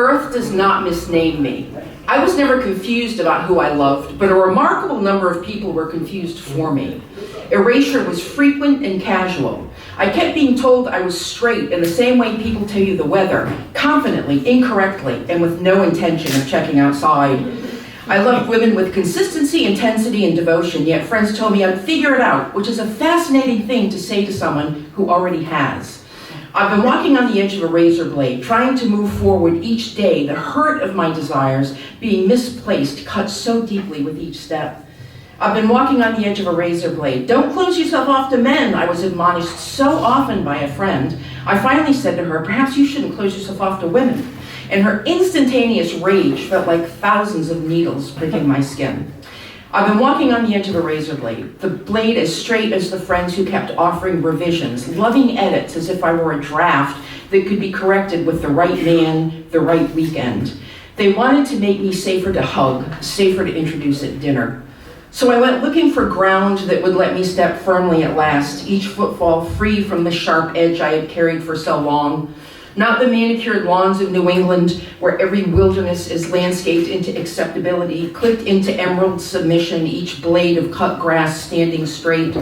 Earth does not misname me. I was never confused about who I loved, but a remarkable number of people were confused for me. Erasure was frequent and casual. I kept being told I was straight in the same way people tell you the weather, confidently, incorrectly, and with no intention of checking outside. I loved women with consistency, intensity, and devotion, yet friends told me I'd figure it out, which is a fascinating thing to say to someone who already has. I've been walking on the edge of a razor blade, trying to move forward each day, the hurt of my desires being misplaced, cut so deeply with each step. I've been walking on the edge of a razor blade. Don't close yourself off to men, I was admonished so often by a friend. I finally said to her, perhaps you shouldn't close yourself off to women. And her instantaneous rage felt like thousands of needles pricking my skin. I've been walking on the edge of a razor blade, the blade as straight as the friends who kept offering revisions, loving edits as if I were a draft that could be corrected with the right man, the right weekend. They wanted to make me safer to hug, safer to introduce at dinner. So I went looking for ground that would let me step firmly at last, each footfall free from the sharp edge I had carried for so long. Not the manicured lawns of New England, where every wilderness is landscaped into acceptability, clipped into emerald submission, each blade of cut grass standing straight.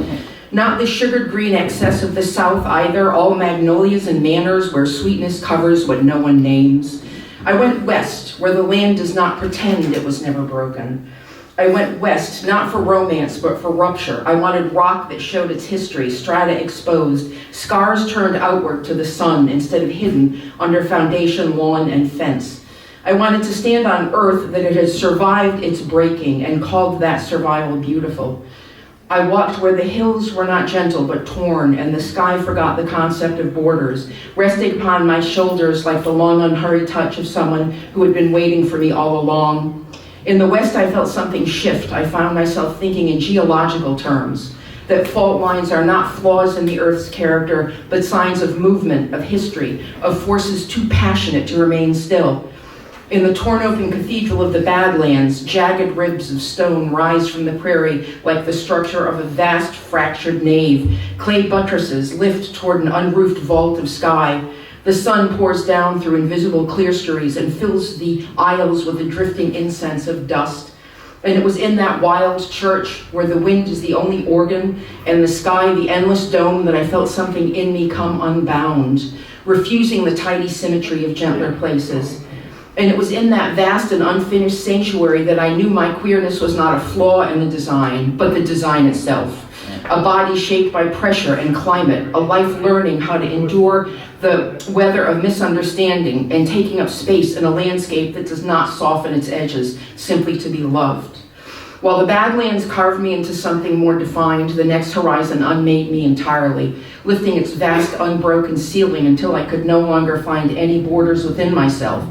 Not the sugared green excess of the South either, all magnolias and manners where sweetness covers what no one names. I went west, where the land does not pretend it was never broken. I went west, not for romance, but for rupture. I wanted rock that showed its history, strata exposed, scars turned outward to the sun instead of hidden under foundation, lawn, and fence. I wanted to stand on earth that it had survived its breaking and called that survival beautiful. I walked where the hills were not gentle but torn, and the sky forgot the concept of borders, resting upon my shoulders like the long, unhurried touch of someone who had been waiting for me all along. In the West, I felt something shift. I found myself thinking in geological terms, that fault lines are not flaws in the Earth's character, but signs of movement, of history, of forces too passionate to remain still. In the torn-open cathedral of the Badlands, jagged ribs of stone rise from the prairie like the structure of a vast fractured nave. Clay buttresses lift toward an unroofed vault of sky. The sun pours down through invisible clerestories and fills the aisles with the drifting incense of dust. And it was in that wild church where the wind is the only organ and the sky the endless dome that I felt something in me come unbound, refusing the tidy symmetry of gentler places. And it was in that vast and unfinished sanctuary that I knew my queerness was not a flaw in the design, but the design itself. A body shaped by pressure and climate, a life learning how to endure the weather of misunderstanding and taking up space in a landscape that does not soften its edges, simply to be loved. While the Badlands carved me into something more defined, the next horizon unmade me entirely, lifting its vast unbroken ceiling until I could no longer find any borders within myself.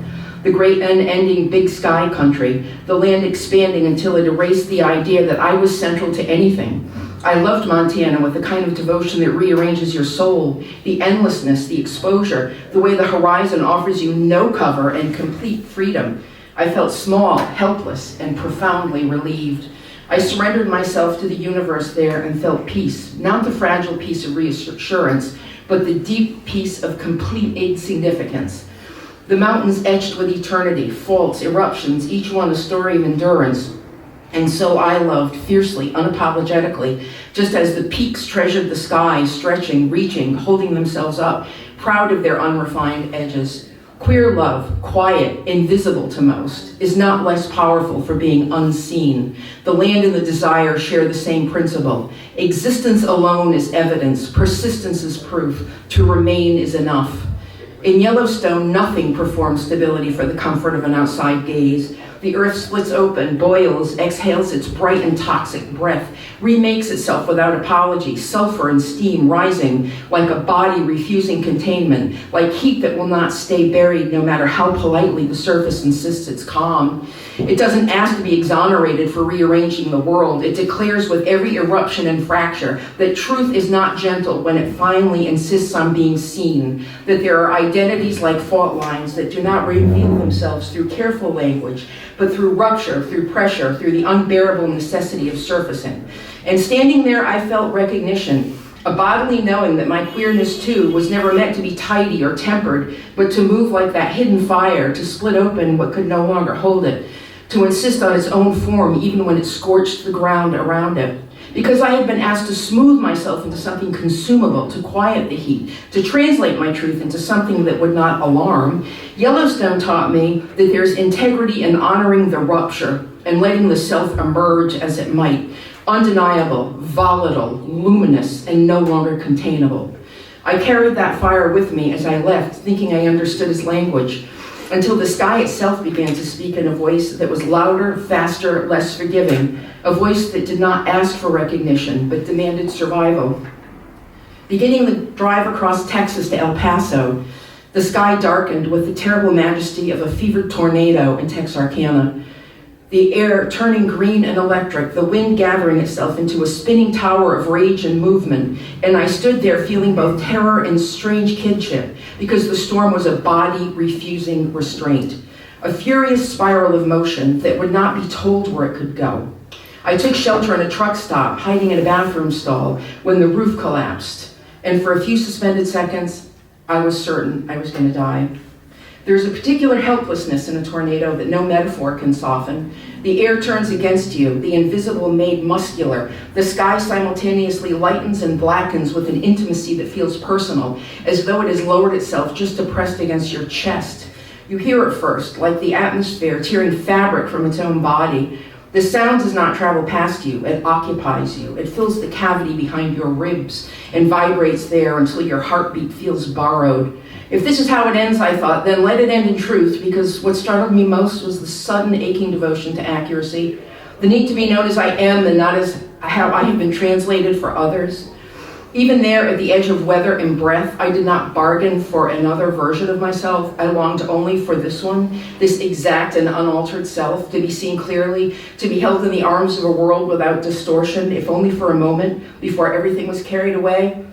The great unending big sky country, the land expanding until it erased the idea that I was central to anything. I loved Montana with the kind of devotion that rearranges your soul, the endlessness, the exposure, the way the horizon offers you no cover and complete freedom. I felt small, helpless, and profoundly relieved. I surrendered myself to the universe there and felt peace, not the fragile peace of reassurance, but the deep peace of complete insignificance. The mountains etched with eternity, faults, eruptions, each one a story of endurance. And so I loved fiercely, unapologetically, just as the peaks treasured the sky, stretching, reaching, holding themselves up, proud of their unrefined edges. Queer love, quiet, invisible to most, is not less powerful for being unseen. The land and the desire share the same principle. Existence alone is evidence, persistence is proof, to remain is enough. In Yellowstone, nothing performs stability for the comfort of an outside gaze. The earth splits open, boils, exhales its bright and toxic breath, remakes itself without apology, sulfur and steam rising like a body refusing containment, like heat that will not stay buried no matter how politely the surface insists it's calm. It doesn't ask to be exonerated for rearranging the world. It declares with every eruption and fracture that truth is not gentle when it finally insists on being seen, that there are identities like fault lines that do not reveal themselves through careful language, but through rupture, through pressure, through the unbearable necessity of surfacing. And standing there, I felt recognition. A bodily knowing that my queerness too was never meant to be tidy or tempered, but to move like that hidden fire, to split open what could no longer hold it, to insist on its own form even when it scorched the ground around it. Because I had been asked to smooth myself into something consumable, to quiet the heat, to translate my truth into something that would not alarm, Yellowstone taught me that there's integrity in honoring the rupture and letting the self emerge as it might, undeniable, volatile, luminous, and no longer containable. I carried that fire with me as I left, thinking I understood his language, until the sky itself began to speak in a voice that was louder, faster, less forgiving, a voice that did not ask for recognition, but demanded survival. Beginning the drive across Texas to El Paso, the sky darkened with the terrible majesty of a fevered tornado in Texarkana. The air turning green and electric, the wind gathering itself into a spinning tower of rage and movement, and I stood there feeling both terror and strange kinship, because the storm was a body refusing restraint, a furious spiral of motion that would not be told where it could go. I took shelter in a truck stop, hiding in a bathroom stall, when the roof collapsed, and for a few suspended seconds, I was certain I was going to die. There's a particular helplessness in a tornado that no metaphor can soften. The air turns against you, the invisible made muscular. The sky simultaneously lightens and blackens with an intimacy that feels personal, as though it has lowered itself just to press against your chest. You hear it first, like the atmosphere tearing fabric from its own body. The sound does not travel past you, it occupies you. It fills the cavity behind your ribs and vibrates there until your heartbeat feels borrowed. If this is how it ends, I thought, then let it end in truth, because what startled me most was the sudden aching devotion to accuracy, the need to be known as I am and not as how I have been translated for others. Even there at the edge of weather and breath, I did not bargain for another version of myself. I longed only for this one, this exact and unaltered self, to be seen clearly, to be held in the arms of a world without distortion, if only for a moment, before everything was carried away.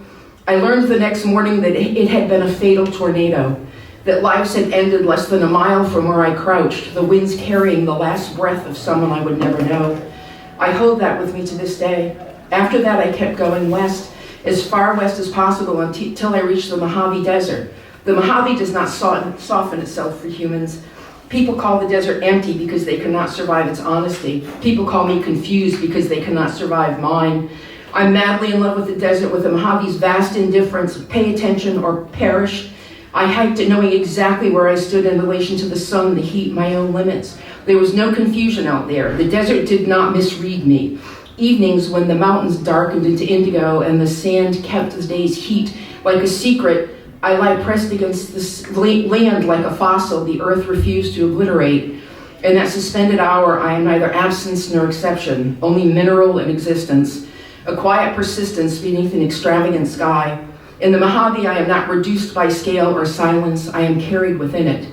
I learned the next morning that it had been a fatal tornado, that lives had ended less than a mile from where I crouched, the winds carrying the last breath of someone I would never know. I hold that with me to this day. After that, I kept going west, as far west as possible until I reached the Mojave Desert. The Mojave does not soften itself for humans. People call the desert empty because they cannot survive its honesty. People call me confused because they cannot survive mine. I'm madly in love with the desert, with the Mojave's vast indifference, pay attention or perish. I hiked it knowing exactly where I stood in relation to the sun, the heat, my own limits. There was no confusion out there. The desert did not misread me. Evenings when the mountains darkened into indigo and the sand kept the day's heat like a secret, I lie pressed against this land like a fossil the earth refused to obliterate. In that suspended hour, I am neither absence nor exception, only mineral in existence, a quiet persistence beneath an extravagant sky. In the Mojave, I am not reduced by scale or silence, I am carried within it.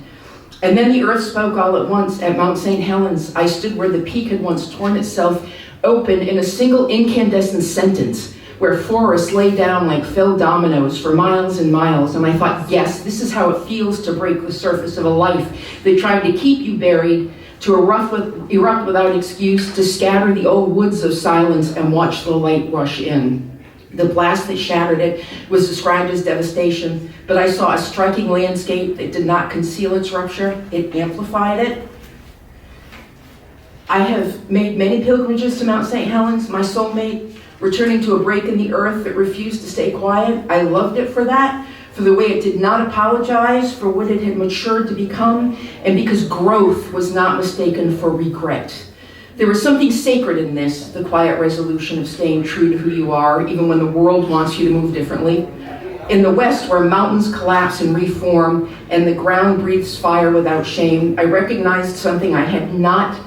And then the earth spoke all at once. At Mount St. Helens, I stood where the peak had once torn itself open in a single incandescent sentence, where forests lay down like fell dominoes for miles and miles, and I thought, yes, this is how it feels to break the surface of a life that tried to keep you buried, to erupt without excuse, to scatter the old woods of silence and watch the light rush in. The blast that shattered it was described as devastation, but I saw a striking landscape that did not conceal its rupture, it amplified it. I have made many pilgrimages to Mount St. Helens, my soulmate, returning to a break in the earth that refused to stay quiet. I loved it for that, for the way it did not apologize for what it had matured to become, and because growth was not mistaken for regret. There was something sacred in this, the quiet resolution of staying true to who you are, even when the world wants you to move differently. In the West, where mountains collapse and reform, and the ground breathes fire without shame, I recognized something I had not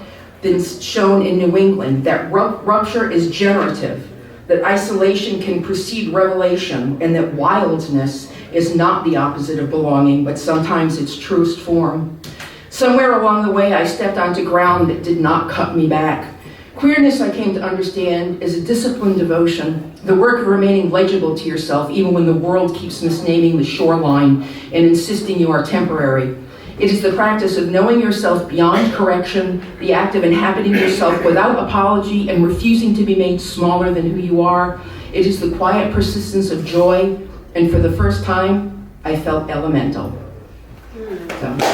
been shown in New England, that rupture is generative, that isolation can precede revelation, and that wildness is not the opposite of belonging, but sometimes its truest form. Somewhere along the way, I stepped onto ground that did not cut me back. Queerness, I came to understand, is a disciplined devotion, the work of remaining legible to yourself, even when the world keeps misnaming the shoreline and insisting you are temporary. It is the practice of knowing yourself beyond correction, the act of inhabiting yourself without apology and refusing to be made smaller than who you are. It is the quiet persistence of joy, and for the first time, I felt elemental. So.